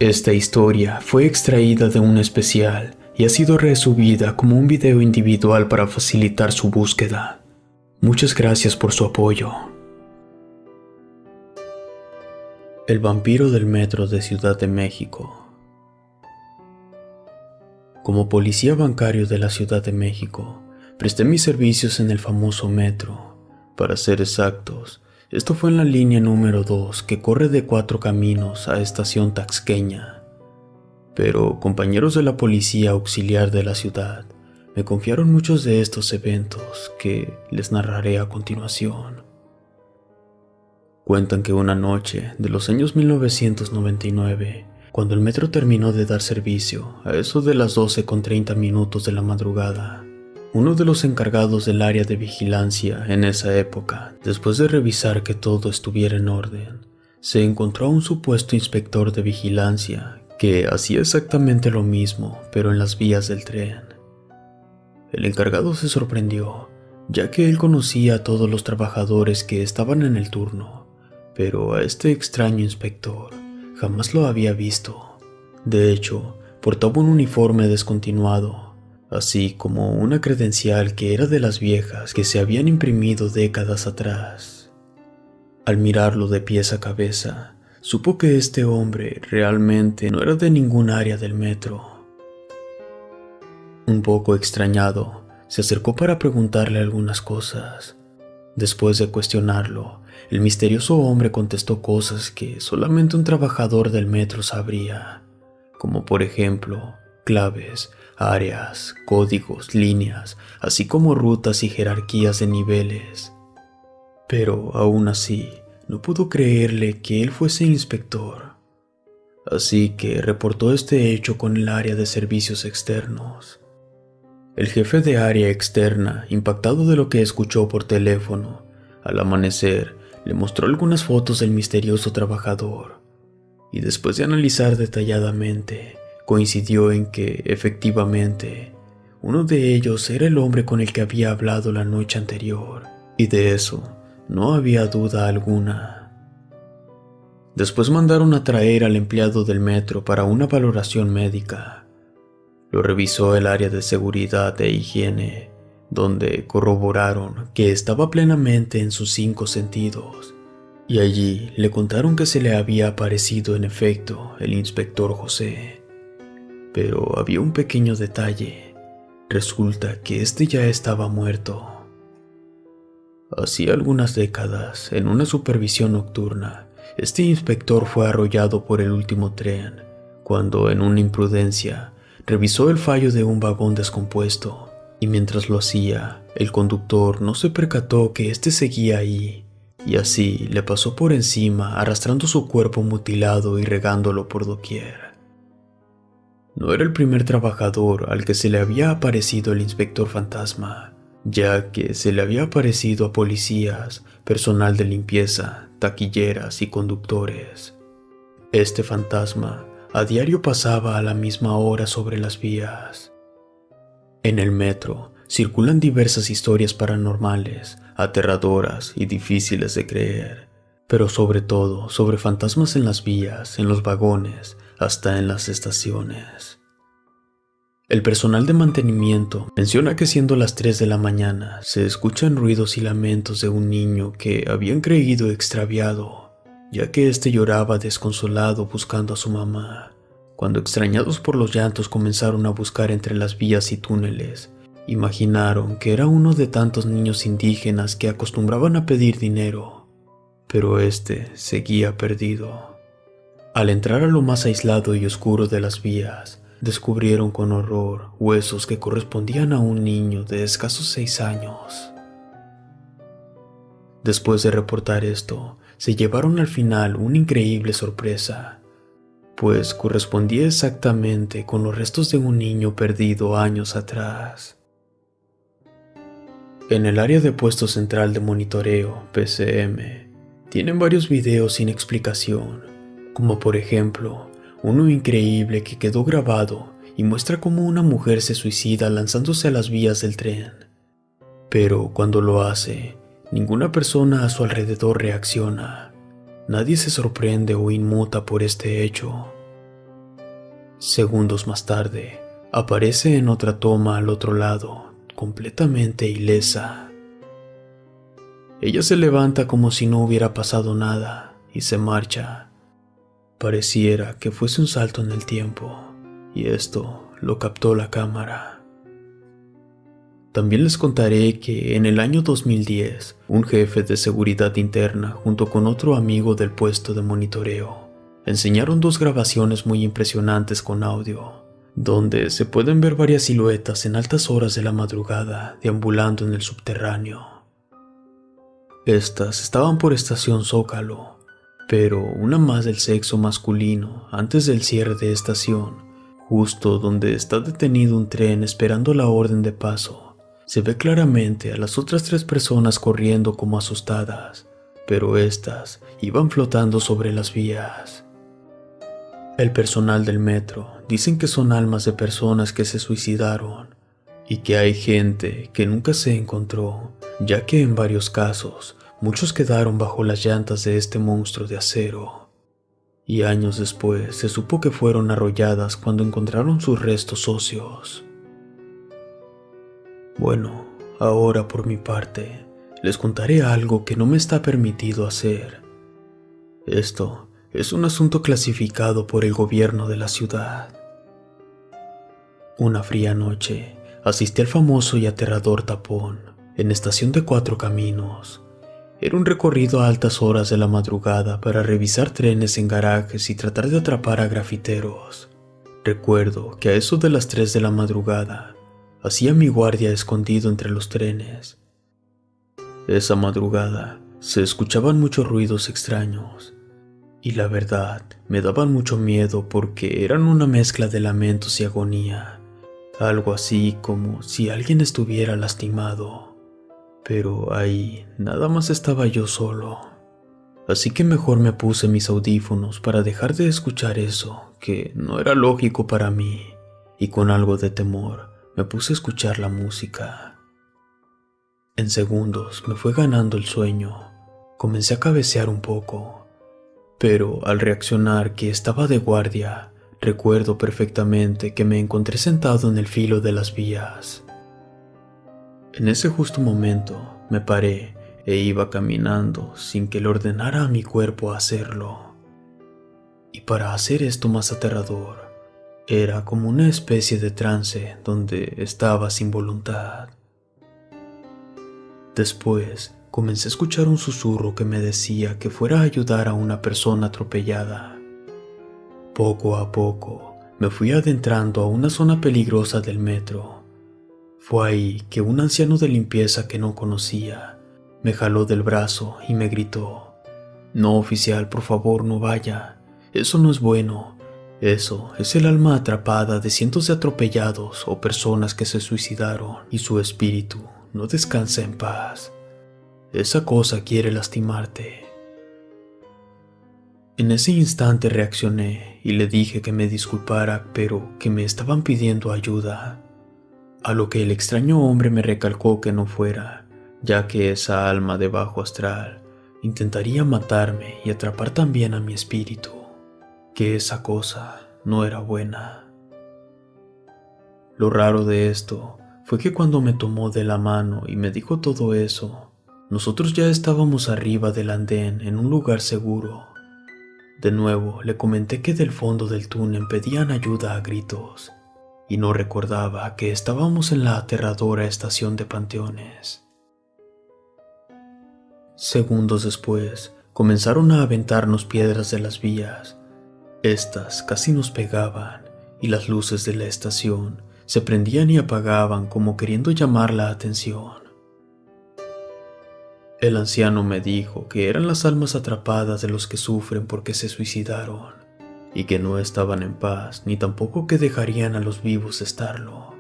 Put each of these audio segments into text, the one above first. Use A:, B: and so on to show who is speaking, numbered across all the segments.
A: Esta historia fue extraída de un especial y ha sido resubida como un video individual para facilitar su búsqueda. Muchas gracias por su apoyo. El vampiro del metro de Ciudad de México. Como policía bancario de la Ciudad de México, presté mis servicios en el famoso metro. Para ser exactos, esto fue en la línea número 2 que corre de Cuatro Caminos a Estación Taxqueña. Pero compañeros de la policía auxiliar de la ciudad me confiaron muchos de estos eventos que les narraré a continuación. Cuentan que una noche de los años 1999, cuando el metro terminó de dar servicio, a eso de las 12:30 de la madrugada, uno de los encargados del área de vigilancia en esa época, después de revisar que todo estuviera en orden, se encontró a un supuesto inspector de vigilancia que hacía exactamente lo mismo, pero en las vías del tren. El encargado se sorprendió, ya que él conocía a todos los trabajadores que estaban en el turno, pero a este extraño inspector jamás lo había visto. De hecho, portaba un uniforme descontinuado, así como una credencial que era de las viejas que se habían imprimido décadas atrás. Al mirarlo de pies a cabeza, supo que este hombre realmente no era de ningún área del metro. Un poco extrañado, se acercó para preguntarle algunas cosas. Después de cuestionarlo, el misterioso hombre contestó cosas que solamente un trabajador del metro sabría, como por ejemplo, claves, áreas, códigos, líneas, así como rutas y jerarquías de niveles. Pero aún así, no pudo creerle que él fuese inspector. Así que reportó este hecho con el área de servicios externos. El jefe de área externa, impactado de lo que escuchó por teléfono, al amanecer le mostró algunas fotos del misterioso trabajador, y después de analizar detalladamente, coincidió en que, efectivamente, uno de ellos era el hombre con el que había hablado la noche anterior, y de eso no había duda alguna. Después mandaron a traer al empleado del metro para una valoración médica. Lo revisó el área de seguridad e higiene, donde corroboraron que estaba plenamente en sus 5 sentidos, y allí le contaron que se le había aparecido en efecto el inspector José. Pero había un pequeño detalle. Resulta que este ya estaba muerto. Hacía algunas décadas, en una supervisión nocturna, este inspector fue arrollado por el último tren, cuando en una imprudencia revisó el fallo de un vagón descompuesto, y mientras lo hacía, el conductor no se percató que éste seguía ahí, y así le pasó por encima arrastrando su cuerpo mutilado y regándolo por doquier. No era el primer trabajador al que se le había aparecido el inspector fantasma, ya que se le había aparecido a policías, personal de limpieza, taquilleras y conductores. Este fantasma a diario pasaba a la misma hora sobre las vías. En el metro circulan diversas historias paranormales, aterradoras y difíciles de creer, pero sobre todo sobre fantasmas en las vías, en los vagones, hasta en las estaciones. El personal de mantenimiento menciona que siendo las 3 de la mañana se escuchan ruidos y lamentos de un niño que habían creído extraviado, ya que éste lloraba desconsolado buscando a su mamá. Cuando extrañados por los llantos comenzaron a buscar entre las vías y túneles, imaginaron que era uno de tantos niños indígenas que acostumbraban a pedir dinero, pero este seguía perdido. Al entrar a lo más aislado y oscuro de las vías, descubrieron con horror huesos que correspondían a un niño de escasos 6 años. Después de reportar esto, se llevaron al final una increíble sorpresa, pues correspondía exactamente con los restos de un niño perdido años atrás. En el área de puesto central de monitoreo, PCM, tienen varios videos sin explicación, como por ejemplo, uno increíble que quedó grabado y muestra cómo una mujer se suicida lanzándose a las vías del tren. Pero cuando lo hace, ninguna persona a su alrededor reacciona. Nadie se sorprende o inmuta por este hecho. Segundos más tarde, aparece en otra toma al otro lado, completamente ilesa. Ella se levanta como si no hubiera pasado nada y se marcha. Pareciera que fuese un salto en el tiempo, y esto lo captó la cámara. También les contaré que en el año 2010, un jefe de seguridad interna junto con otro amigo del puesto de monitoreo enseñaron dos grabaciones muy impresionantes con audio, donde se pueden ver varias siluetas en altas horas de la madrugada deambulando en el subterráneo. Estas estaban por estación Zócalo, pero una más del sexo masculino antes del cierre de estación, justo donde está detenido un tren esperando la orden de paso. Se ve claramente a las otras 3 personas corriendo como asustadas, pero estas iban flotando sobre las vías. El personal del metro dicen que son almas de personas que se suicidaron y que hay gente que nunca se encontró, ya que en varios casos muchos quedaron bajo las llantas de este monstruo de acero. Y años después se supo que fueron arrolladas cuando encontraron sus restos óseos. Bueno, ahora por mi parte, les contaré algo que no me está permitido hacer. Esto es un asunto clasificado por el gobierno de la ciudad. Una fría noche, asistí al famoso y aterrador tapón, en estación de 4 Caminos. Era un recorrido a altas horas de la madrugada para revisar trenes en garajes y tratar de atrapar a grafiteros. Recuerdo que a eso de las 3 de la madrugada, hacía mi guardia escondido entre los trenes. Esa madrugada se escuchaban muchos ruidos extraños, y la verdad me daban mucho miedo porque eran una mezcla de lamentos y agonía, algo así como si alguien estuviera lastimado. Pero ahí nada más estaba yo solo, así que mejor me puse mis audífonos para dejar de escuchar eso, que no era lógico para mí, y con algo de temor me puse a escuchar la música. En segundos me fue ganando el sueño. Comencé a cabecear un poco, pero al reaccionar que estaba de guardia, recuerdo perfectamente que me encontré sentado en el filo de las vías. En ese justo momento me paré e iba caminando sin que le ordenara a mi cuerpo hacerlo. Y para hacer esto más aterrador, era como una especie de trance donde estaba sin voluntad. Después comencé a escuchar un susurro que me decía que fuera a ayudar a una persona atropellada. Poco a poco me fui adentrando a una zona peligrosa del metro. Fue ahí que un anciano de limpieza que no conocía me jaló del brazo y me gritó: «No, oficial, por favor, no vaya. Eso no es bueno. Eso es el alma atrapada de cientos de atropellados o personas que se suicidaron y su espíritu no descansa en paz. Esa cosa quiere lastimarte». En ese instante reaccioné y le dije que me disculpara, pero que me estaban pidiendo ayuda. A lo que el extraño hombre me recalcó que no fuera, ya que esa alma de bajo astral intentaría matarme y atrapar también a mi espíritu, que esa cosa no era buena. Lo raro de esto fue que cuando me tomó de la mano y me dijo todo eso, nosotros ya estábamos arriba del andén en un lugar seguro. De nuevo le comenté que del fondo del túnel pedían ayuda a gritos, y no recordaba que estábamos en la aterradora estación de Panteones. Segundos después, comenzaron a aventarnos piedras de las vías. Estas casi nos pegaban, y las luces de la estación se prendían y apagaban como queriendo llamar la atención. El anciano me dijo que eran las almas atrapadas de los que sufren porque se suicidaron, y que no estaban en paz ni tampoco que dejarían a los vivos estarlo.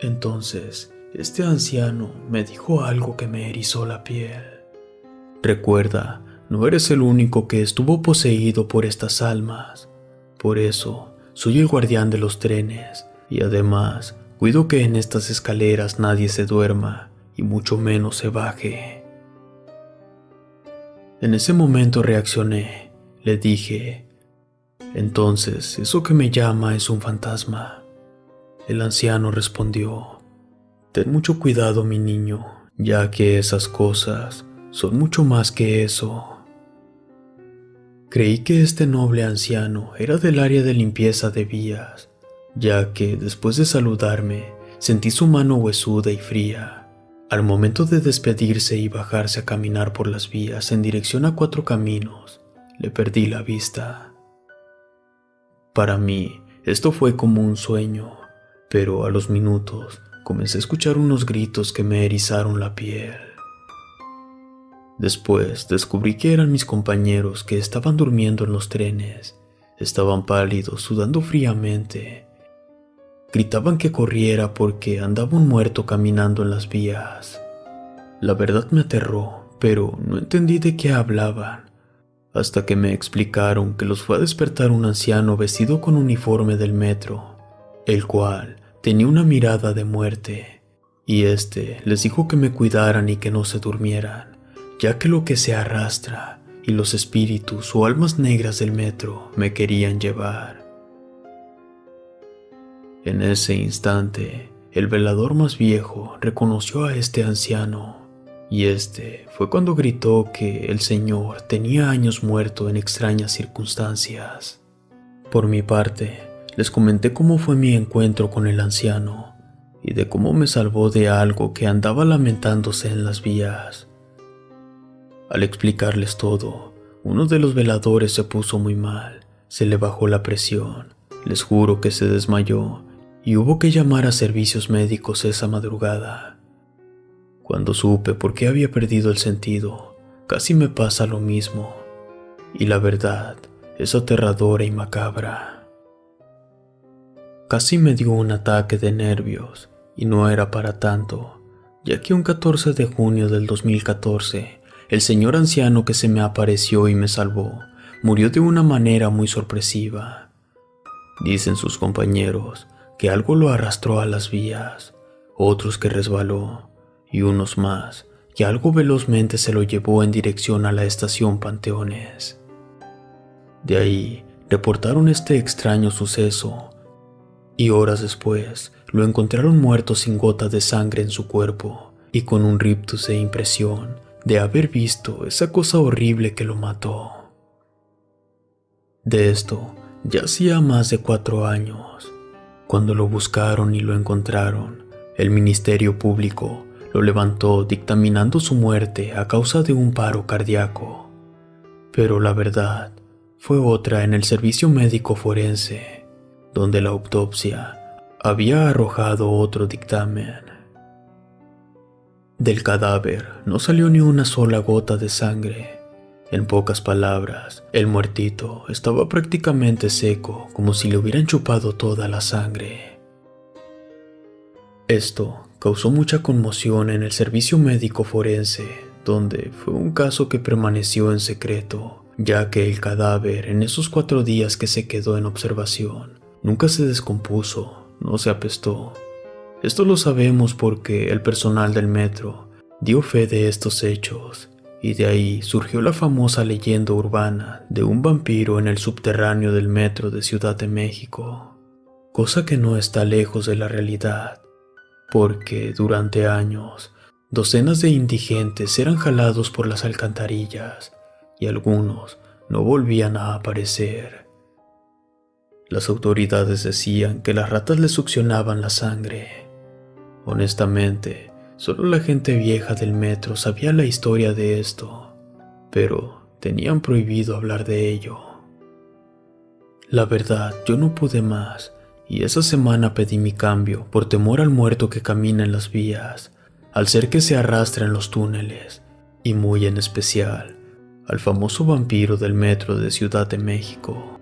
A: Entonces, este anciano me dijo algo que me erizó la piel. «Recuerda, no eres el único que estuvo poseído por estas almas. Por eso, soy el guardián de los trenes, y además, cuido que en estas escaleras nadie se duerma, y mucho menos se baje». En ese momento reaccioné. Le dije: Entonces, eso que me llama es un fantasma. El anciano respondió: ten mucho cuidado, mi niño, ya que esas cosas son mucho más que eso. Creí que este noble anciano era del área de limpieza de vías, ya que después de saludarme, sentí su mano huesuda y fría. Al momento de despedirse y bajarse a caminar por las vías en dirección a 4 Caminos, le perdí la vista. Para mí, esto fue como un sueño, pero a los minutos comencé a escuchar unos gritos que me erizaron la piel. Después descubrí que eran mis compañeros que estaban durmiendo en los trenes. Estaban pálidos, sudando fríamente. Gritaban que corriera porque andaba un muerto caminando en las vías. La verdad me aterró, pero no entendí de qué hablaban, hasta que me explicaron que los fue a despertar un anciano vestido con uniforme del metro, el cual tenía una mirada de muerte, y les dijo que me cuidaran y que no se durmieran, ya que lo que se arrastra y los espíritus o almas negras del metro me querían llevar. En ese instante, el velador más viejo reconoció a este anciano, y fue cuando gritó que el señor tenía años muerto en extrañas circunstancias. Por mi parte, les comenté cómo fue mi encuentro con el anciano, y de cómo me salvó de algo que andaba lamentándose en las vías. Al explicarles todo, uno de los veladores se puso muy mal, se le bajó la presión, les juro que se desmayó y hubo que llamar a servicios médicos esa madrugada. Cuando supe por qué había perdido el sentido, casi me pasa lo mismo, y la verdad es aterradora y macabra. Casi me dio un ataque de nervios, y no era para tanto, ya que un 14 de junio del 2014, el señor anciano que se me apareció y me salvó, murió de una manera muy sorpresiva. Dicen sus compañeros que algo lo arrastró a las vías, otros que resbaló, y unos más que algo velozmente se lo llevó en dirección a la estación Panteones. De ahí reportaron este extraño suceso, y horas después lo encontraron muerto sin gota de sangre en su cuerpo y con un rictus de impresión de haber visto esa cosa horrible que lo mató. De esto ya hacía más de 4 años. Cuando lo buscaron y lo encontraron, el Ministerio Público lo levantó dictaminando su muerte a causa de un paro cardíaco. Pero la verdad fue otra en el servicio médico forense, donde la autopsia había arrojado otro dictamen. Del cadáver no salió ni una sola gota de sangre. En pocas palabras, el muertito estaba prácticamente seco, como si le hubieran chupado toda la sangre. Esto causó mucha conmoción en el servicio médico forense, donde fue un caso que permaneció en secreto, ya que el cadáver en esos 4 días que se quedó en observación nunca se descompuso, no se apestó. Esto lo sabemos porque el personal del metro dio fe de estos hechos, y de ahí surgió la famosa leyenda urbana de un vampiro en el subterráneo del metro de Ciudad de México, cosa que no está lejos de la realidad, porque durante años docenas de indigentes eran jalados por las alcantarillas y algunos no volvían a aparecer. Las autoridades decían que las ratas les succionaban la sangre. Honestamente, solo la gente vieja del metro sabía la historia de esto, pero tenían prohibido hablar de ello. La verdad, yo no pude más, y esa semana pedí mi cambio por temor al muerto que camina en las vías, al ser que se arrastra en los túneles, y muy en especial, al famoso vampiro del metro de Ciudad de México.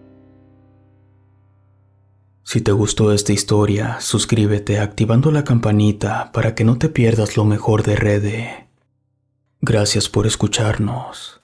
A: Si te gustó esta historia, suscríbete activando la campanita para que no te pierdas lo mejor de Rede. Gracias por escucharnos.